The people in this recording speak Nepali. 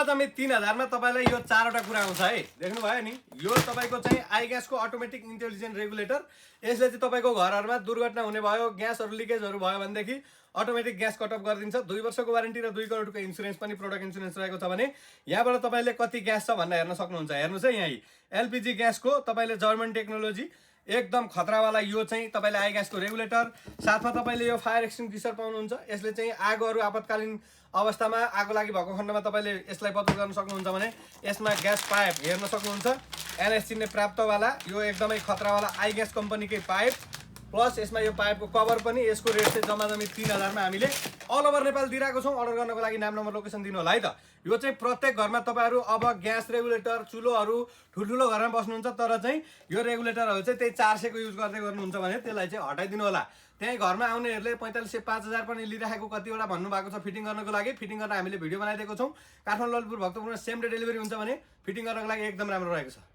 जम्मा जम्मी 3000 मा तपाईलाई यो चारवटा कुरा आउँछ है। देख्नु भयो नि, यो तपाईको चाहिँ आइग्यासको अटोमेटिक इन्टेलिजेन्ट रेगुलेटर। यसले चाहिँ तपाईको घरहरुमा दुर्घटना हुने भयो, ग्यासहरु लिकेजहरु भयो भनेदेखि अटोमेटिक ग्यास कट अफ गरिदिन्छ। 2 वर्षको वारेन्टी र 2 करोडको इन्स्योरेन्स पनि, प्रोडक्ट इन्स्योरेन्स रहेको छ भने यहाँबाट तपाईले कति ग्यास छ भनेर हेर्न सक्नुहुन्छ। हेर्नुस् है, यही एलपीजी ग्यासको तपाईले जर्मन टेक्नोलोजी एकदम खतरावाला यो चाहिँ तपाईले आइग्यासको रेगुलेटर। साथमा तपाईले यो फायर एक्सटिङ्ग्विसर पाउनुहुन्छ। यसले चाहिँ आगोहरु आपतकालीन अवस्थामा आगो लागि भएको खण्डमा तपाईले यसलाई पत्तो गर्न सक्नुहुन्छ भने यसमा ग्यास पाइप हेर्न सक्नुहुन्छ। एनएससी ने प्राप्तवाला यो एकदमै खतरावाला आइग्यास कम्पनीकै पाइप, प्लस यसमा यो पाइपको कभर पनि। यसको रेट चाहिँ जम्मा जम्मी 3000 मा हामीले अल ओभर नेपाल दिइरहेको छौं। अर्डर गर्नको लागि नाम नम्बर लोकेसन दिनु होला है त। यो चाहिँ प्रत्येक घरमा तपाईहरु अब ग्यास रेगुलेटर चुलोहरु ठुलठुलो घरमा बस्नुहुन्छ तर चाहिँ यो रेगुलेटरहरु चाहिँ त्यही 400 को युज गर्दै गर्नुहुन्छ भने त्यसलाई चाहिँ हटाइदिनु होला। त्यही घरमा आउनेहरुले 4500 5000 पनि लिइराखेको कतिवटा भन्नु भएको छ फिटिङ गर्नको लागि। फिटिङ गर्न हामीले भिडियो बनाइदिएको छौं। काठमाडौँ, ललितपुर, भक्तपुरमा सेम डे डेलिभरी हुन्छ भने फिटिङ गर्नको लागि एकदम राम्रो रहेको छ।